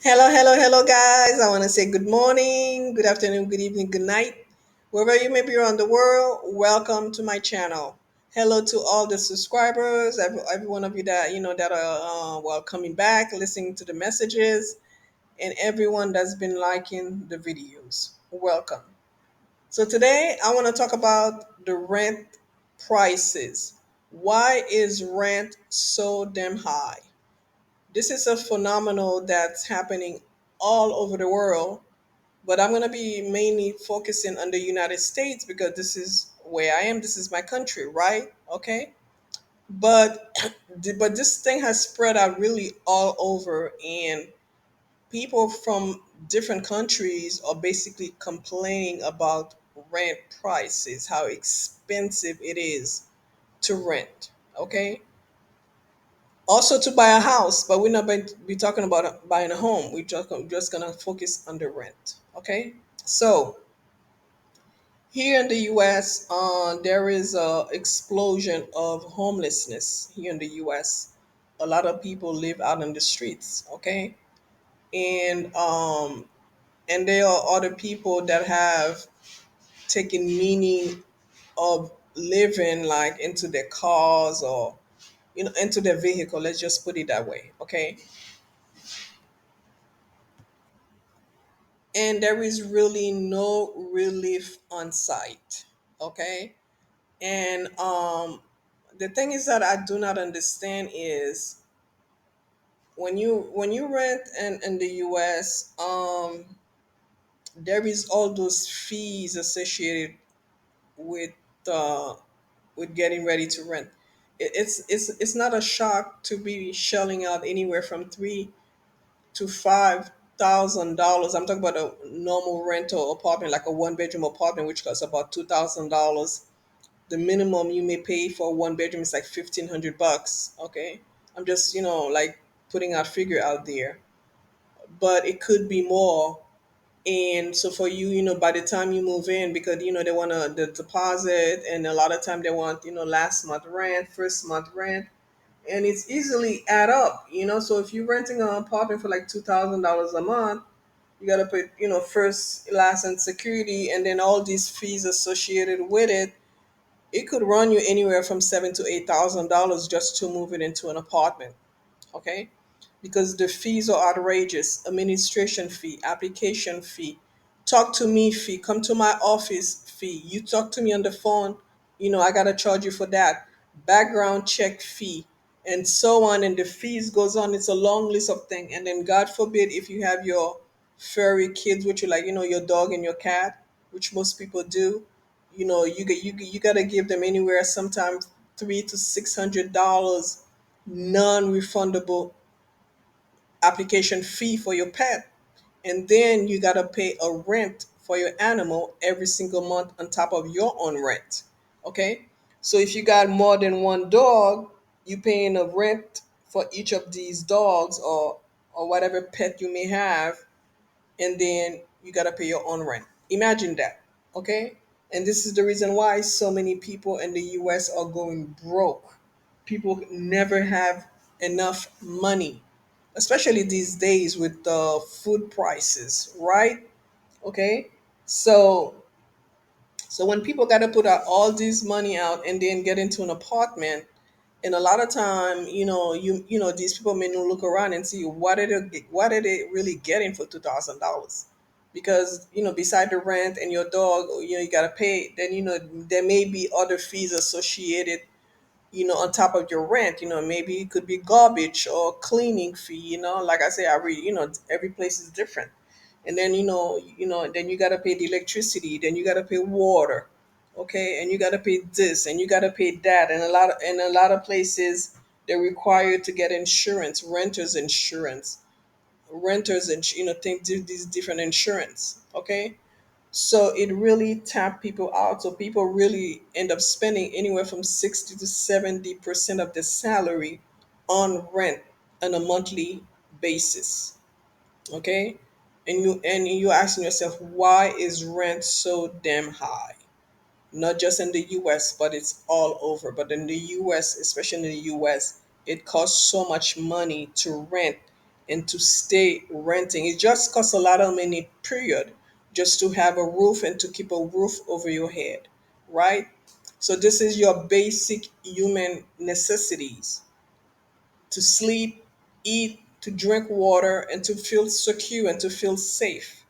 Hello, hello, hello, guys. I want to say good morning, good afternoon, good evening, good night. Wherever you may be around the world, welcome to my channel. Hello to all the subscribers, every one of you that that are coming back, listening to the messages, and everyone that's been liking the videos. Welcome. So today I want to talk about the rent prices. Why is rent so damn high? This is a phenomenon that's happening all over the world, but I'm going to be mainly focusing on the United States because this is where I am. This is my country, right? Okay. But but this thing has spread out really all over, and people from different countries are basically complaining about rent prices, how expensive it is to rent. Okay. Also to buy a house, but we're not going to be talking about buying a home. We're just gonna focus on the rent. Okay. So here in the U.S., there is a explosion of homelessness here in the U.S. A lot of people live out in the streets. Okay, and there are other people that have taken meaning of living like into their cars or into their vehicle. Let's just put it that way. Okay, and there is really no relief on site. Okay, and the thing is that I do not understand is when you rent in the US, there is all those fees associated with uh, with getting ready to rent. It's not a shock to be shelling out anywhere from $3,000 to $5,000. I'm talking about a normal rental apartment, like a one bedroom apartment, which costs about $2,000. The minimum you may pay for one bedroom is like $1,500. Okay, I'm just like putting out figure out there, but it could be more. And so for you, by the time you move in, because they want the deposit, and a lot of time they want last month rent, first month rent, and it's easily add up. So if you're renting an apartment for like $2,000 a month, you got to put first, last, and security, and then all these fees associated with it. It could run you anywhere from $7,000 to $8,000 just to move it into an apartment. Okay, because the fees are outrageous. Administration fee, application fee, talk to me fee, come to my office fee, you talk to me on the phone, I gotta charge you for that, background check fee, and so on, and the fees goes on. It's a long list of things. And then god forbid if you have your furry kids with you, like your dog and your cat, which most people do, you gotta give them anywhere sometimes $300 to $600 non-refundable application fee for your pet. And then you got to pay a rent for your animal every single month on top of your own rent. Okay, so if you got more than one dog, you paying a rent for each of these dogs, or whatever pet you may have, and then you got to pay your own rent. Imagine that. Okay, and this is the reason why so many people in the US are going broke. People never have enough money, especially these days with the food prices, right? Okay, so when people got to put out all this money out and then get into an apartment, and a lot of time, these people may not look around and see what are they really getting for $2,000, because beside the rent and your dog, you got to pay. Then there may be other fees associated, on top of your rent. Maybe it could be garbage or cleaning fee. Like I say, I read, every place is different. And then then you gotta pay the electricity, then you gotta pay water, okay, and you gotta pay this, and you gotta pay that, and a lot of places they're required to get insurance, renters and think these different insurance, okay. So it really tap people out. So people really end up spending anywhere from 60 to 70% of their salary on rent on a monthly basis. Okay. And you're asking yourself, why is rent so damn high? Not just in the US, but it's all over. But in the US, especially in the US, it costs so much money to rent and to stay renting. It just costs a lot of money, period, just to have a roof and to keep a roof over your head, right? So this is your basic human necessities: to sleep, eat, to drink water, and to feel secure and to feel safe.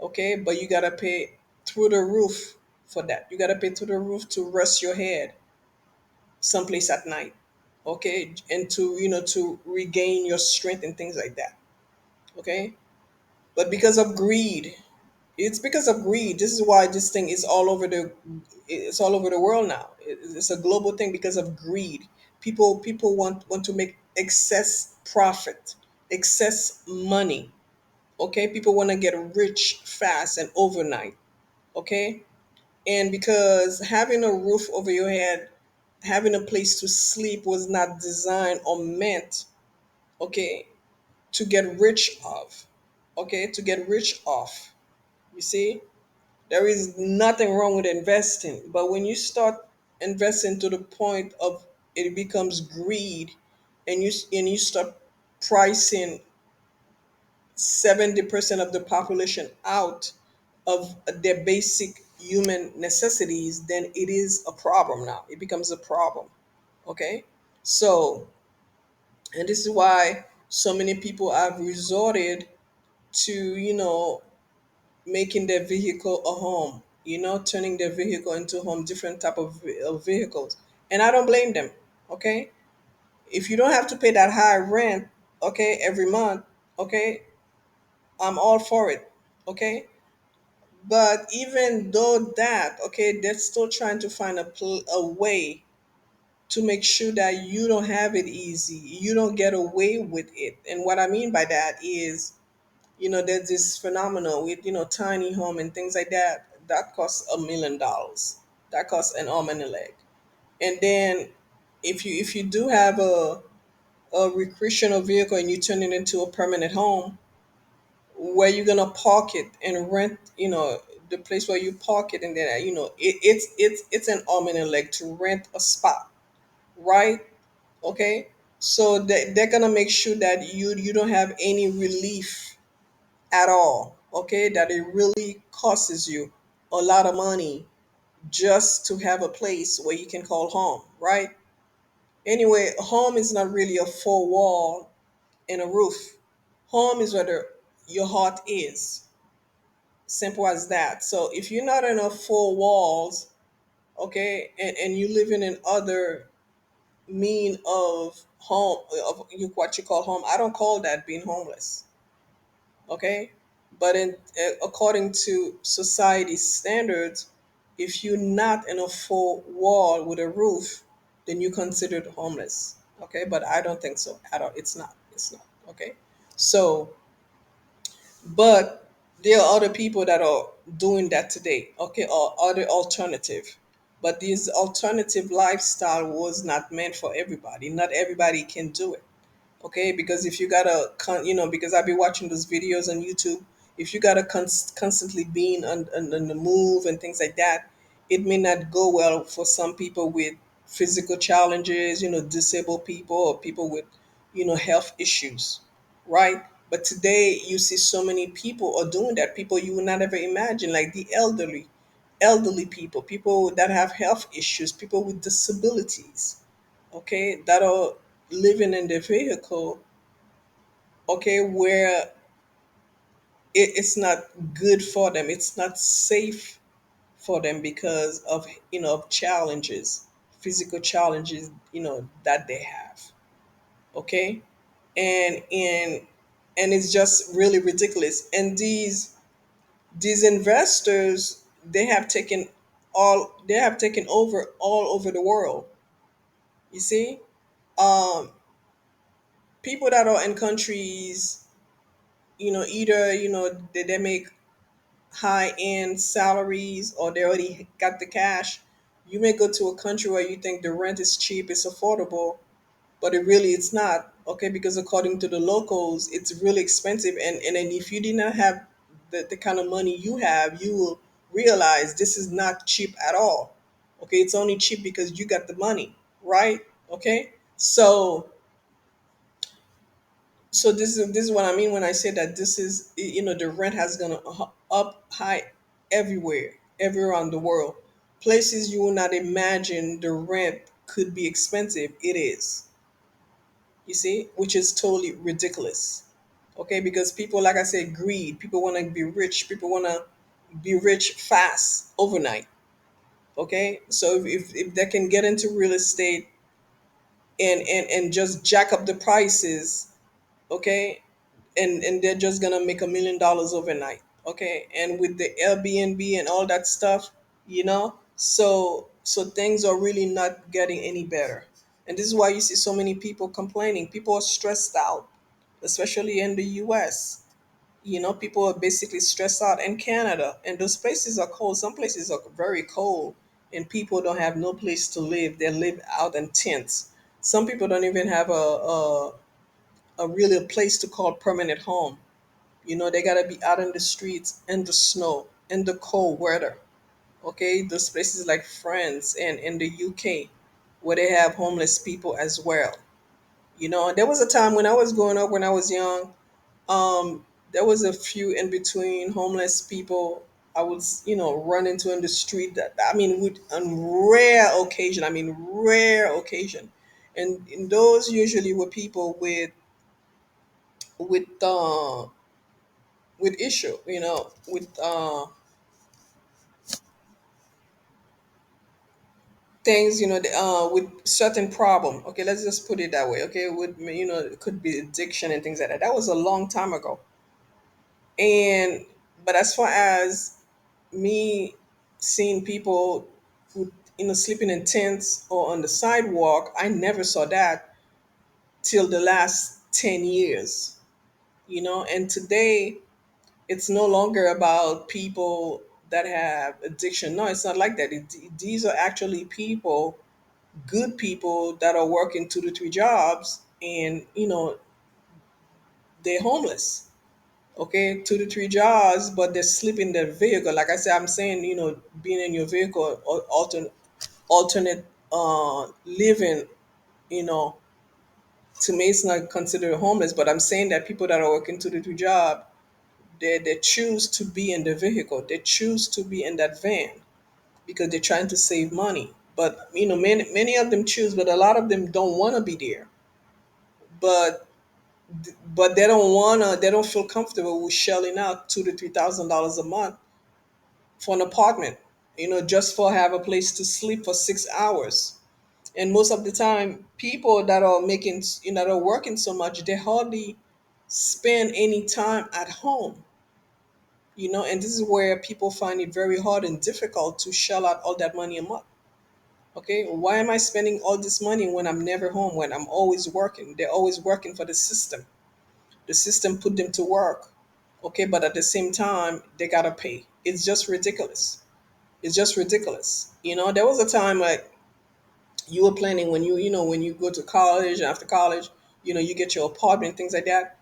Okay, but you gotta pay through the roof for that. You gotta pay through the roof to rest your head someplace at night. Okay, and to to regain your strength and things like that. Okay, but because of greed, it's because of greed. This is why this thing is all over it's all over the world now. It's a global thing because of greed. People want to make excess profit, excess money. Okay, people want to get rich fast and overnight. Okay, and because having a roof over your head, having a place to sleep was not designed or meant, okay, to get rich of, okay, to get rich off. You see, there is nothing wrong with investing, but when you start investing to the point of it becomes greed, and you start pricing 70% of the population out of their basic human necessities, then it is a problem now. It becomes a problem. Okay? So, and this is why so many people have resorted to, making their vehicle a home, turning their vehicle into a home, different type of vehicles. And I don't blame them. Okay? If you don't have to pay that high rent, okay, every month, okay, I'm all for it. Okay? But even though that, okay, they're still trying to find a way to make sure that you don't have it easy. You don't get away with it. And what I mean by that is, there's this phenomenon with, tiny home and things like that. That costs $1 million. That costs an arm and a leg. And then if you do have a recreational vehicle and you turn it into a permanent home, where you're gonna park it and rent, the place where you park it, and then it's an arm and a leg to rent a spot, right? Okay, so they're gonna make sure that you don't have any relief at all. Okay, that it really costs you a lot of money just to have a place where you can call home, right? Anyway, a home is not really a four wall and a roof. Home is where your heart is. Simple as that. So if you're not in a four walls, okay, and you living in other mean of home, of what you call home, I don't call that being homeless. Okay, but according to society standards, if you're not in a four wall with a roof, then you're considered homeless. Okay, but I don't think so at all. It's not. It's not. Okay, so but there are other people that are doing that today, okay, or other alternative. But this alternative lifestyle was not meant for everybody. Not everybody can do it. Okay, because if you gotta because I've been watching those videos on YouTube. If you gotta constantly being on the move and things like that, it may not go well for some people with physical challenges, disabled people, or people with health issues, right? But today you see so many people are doing that, people you would not ever imagine, like the elderly people, people that have health issues, people with disabilities, okay, that are living in their vehicle, okay, where it's not good for them, it's not safe for them because of of challenges, physical challenges, that they have. Okay, and and it's just really ridiculous. And these investors, they have taken over all over the world. You see, um, people that are in countries, either they make high end salaries or they already got the cash. You may go to a country where you think the rent is cheap, it's affordable, but it's not. Okay, because according to the locals, it's really expensive. And then if you did not have the kind of money you have, you will realize this is not cheap at all. Okay, it's only cheap because you got the money, right? Okay, so So this is what I mean when I say that this is, the rent has gone up high everywhere around the world. Places you will not imagine the rent could be expensive. It is, you see, which is totally ridiculous. Okay, because people, like I said, greed. People want to be rich. People want to be rich fast overnight. Okay, so if they can get into real estate and just jack up the prices, okay, and they're just gonna make $1 million overnight, okay, and with the Airbnb and all that stuff, so things are really not getting any better. And this is why you see so many people complaining. People are stressed out, especially in the US. People are basically stressed out in Canada, and those places are cold. Some places are very cold, and people don't have no place to live. They live out in tents. Some people don't even have a really a place to call permanent home. They gotta be out in the streets, in the snow, in the cold weather. Okay, those places like France and in the UK, where they have homeless people as well. There was a time when I was growing up, when I was young, there was a few in between homeless people I was, run into in the street. That, I mean, with on rare occasion. I mean, rare occasion, and those usually were people with uh with issue, things, with certain problem. Okay, let's just put it that way. Okay, with, it could be addiction and things like that. That was a long time ago. And but as far as me seeing people who, sleeping in tents or on the sidewalk, I never saw that till the last 10 years. And today it's no longer about people that have addiction. No, it's not like that. These are actually people, good people that are working 2 to 3 jobs, and they're homeless. Okay, 2 to 3 jobs, but they're sleeping in their vehicle. Like I said, I'm saying, being in your vehicle or alternate living. You know, to me, it's not considered homeless, but I'm saying that people that are working 2 to 3 job, they choose to be in the vehicle. They choose to be in that van because they're trying to save money. But many of them choose, but a lot of them don't want to be there. But they don't wanna. They don't feel comfortable with shelling out $2,000 to $3,000 a month for an apartment. Just for have a place to sleep for 6 hours. And most of the time, people that are making, that are working so much, they hardly spend any time at home. And this is where people find it very hard and difficult to shell out all that money a month. Okay, why am I spending all this money when I'm never home, when I'm always working? They're always working for the system. The system put them to work. Okay, but at the same time, they gotta pay. It's just ridiculous. It's just ridiculous. There was a time like you were planning when when you go to college and after college, you get your apartment, things like that.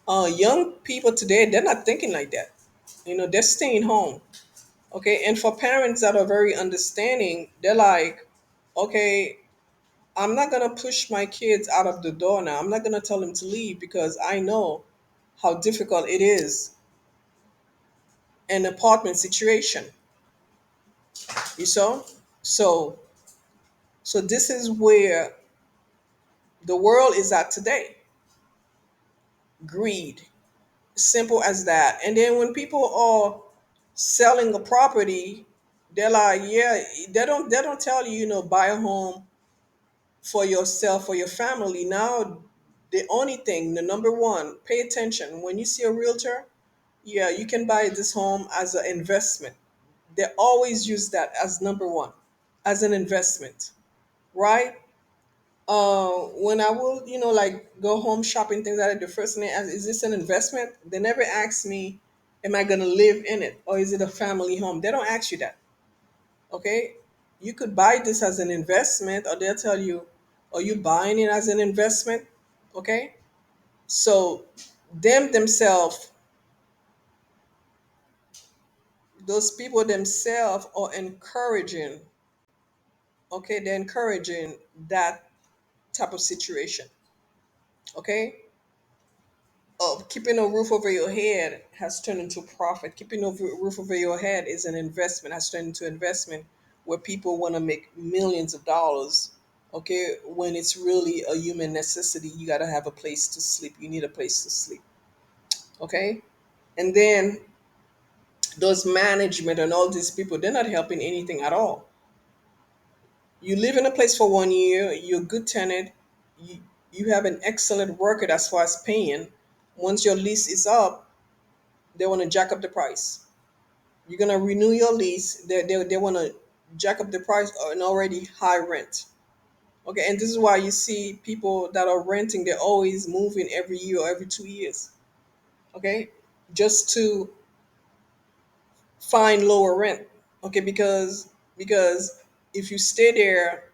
Young people today, they're not thinking like that. They're staying home. Okay, and for parents that are very understanding, they're like, okay, I'm not gonna push my kids out of the door now. I'm not gonna tell them to leave because I know how difficult it is an apartment situation. You saw? So so this is where the world is at today. Greed. Simple as that. And then when people are selling a property, they're like, yeah, they don't tell you, buy a home for yourself or your family. Now the only thing, the number one, pay attention. When you see a realtor, yeah, you can buy this home as an investment. They always use that as number one, as an investment, right? When I will, like go home shopping, things like that, the first thing they ask, is this an investment? They never ask me, am I gonna live in it or is it a family home? They don't ask you that. Okay. You could buy this as an investment, or they'll tell you, are you buying it as an investment? Okay. So them themselves, those people themselves are encouraging, okay, they're encouraging that type of situation. Okay. keeping a roof over your head has turned into profit. Keeping a roof over your head is an investment, has turned into investment where people want to make millions of dollars. Okay, when it's really a human necessity, you got to have a place to sleep. You need a place to sleep. Okay, and then those management and all these people, they're not helping anything at all. You live in a place for 1 year, you're a good tenant, you, you have an excellent record as far as paying. Once your lease is up, they want to jack up the price. You're gonna renew your lease. They want to jack up the price on an already high rent. Okay, and this is why you see people that are renting. They're always moving every year or every 2 years. Okay, just to find lower rent. Okay, because if you stay there,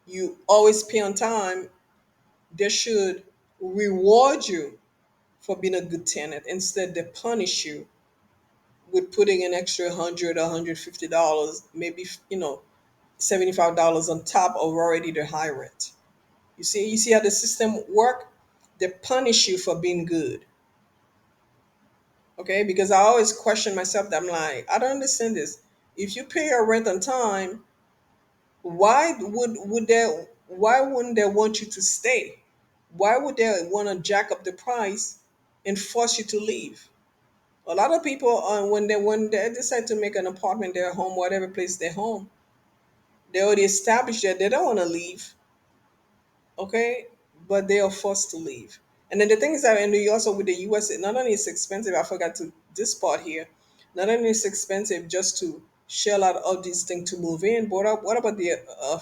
you always pay on time. They should reward you for being a good tenant. Instead, they punish you with putting an extra 100 or $150, maybe $75 on top of already the high rent. You see how the system work? They punish you for being good. Okay, because I always question myself. That I'm like, I don't understand this. If you pay your rent on time, why wouldn't they want you to stay? Why would they want to jack up the price and force you to leave? A lot of people, when they decide to make an apartment their home, whatever place their home, they already established that they don't want to leave. Okay, but they are forced to leave. And then the thing is that in the also with the US, it not only is expensive, I forgot to this part here, not only is expensive just to shell out all these things to move in, but what about the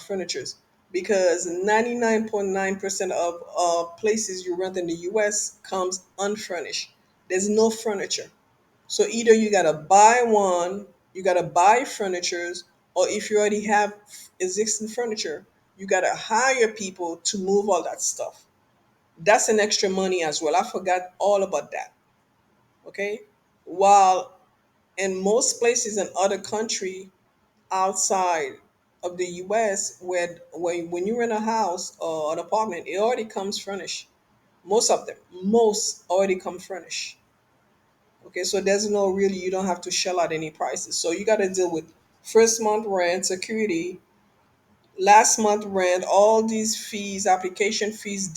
furnitures? Because 99.9% of places you rent in the US comes unfurnished. There's no furniture. So either you gotta buy one, you gotta buy furnitures, or if you already have existing furniture, you gotta hire people to move all that stuff. That's an extra money as well. I forgot all about that. Okay, while in most places in other country outside of the U.S., where when you rent a house or an apartment, it already comes furnished. Most of them, most already come furnished. Okay, so there's no really, you don't have to shell out any prices. So you got to deal with first month rent, security, last month rent, all these fees, application fees,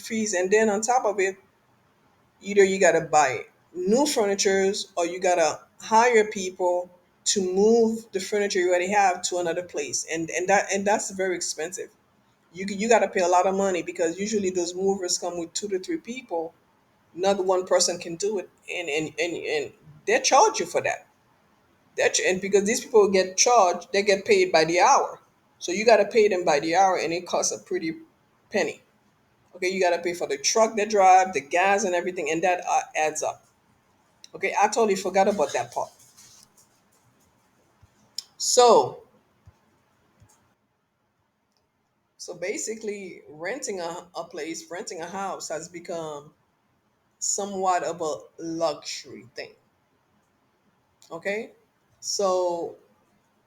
fees, and then on top of it, either you got to buy new furnitures or you got to hire people to move the furniture you already have to another place, and that's very expensive. You got to pay a lot of money because usually those movers come with 2 to 3 people. Not one person can do it, and they charge you for that. And because these people get charged, they get paid by the hour. So you got to pay them by the hour, and it costs a pretty penny. Okay, you got to pay for the truck they drive, the gas, and everything, and that adds up. Okay, I totally forgot about that part. So, so basically, renting a place, renting a house has become somewhat of a luxury thing. Okay, so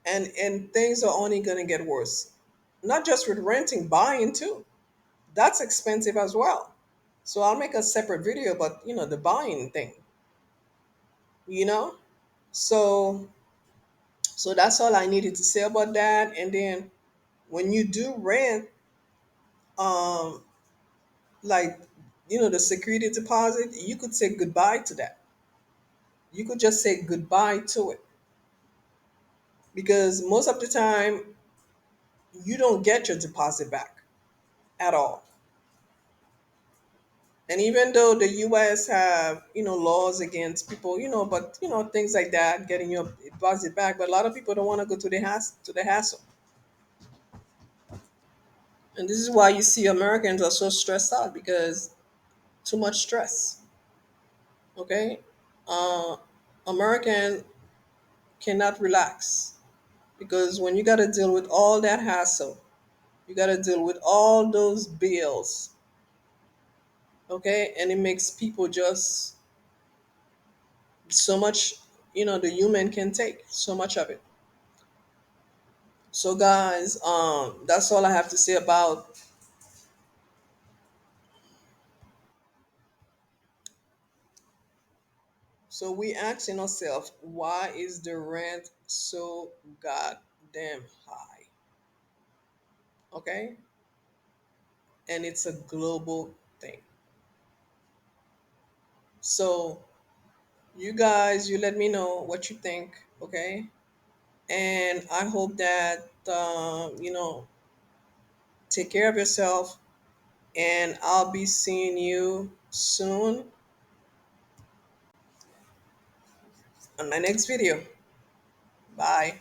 and things are only going to get worse, not just with renting, buying too. That's expensive as well. So I'll make a separate video about the buying thing, you know so that's all I needed to say about that. And then when you do rent, um like the security deposit, you could say goodbye to that. You could just say goodbye to it, because most of the time you don't get your deposit back at all. And even though the US have, laws against people, but things like that, getting your deposit back, but a lot of people don't want to go to the hassle. And this is why you see Americans are so stressed out, because too much stress. Okay? Uh American cannot relax, because when you got to deal with all that hassle, you got to deal with all those bills. Okay? And it makes people just so much, the human can take so much of it. So guys, that's all I have to say So we asking ourselves, why is the rent so goddamn high? Okay? And it's a global thing. So you guys, you let me know what you think, okay? And I hope that take care of yourself, and I'll be seeing you soon on my next video. Bye.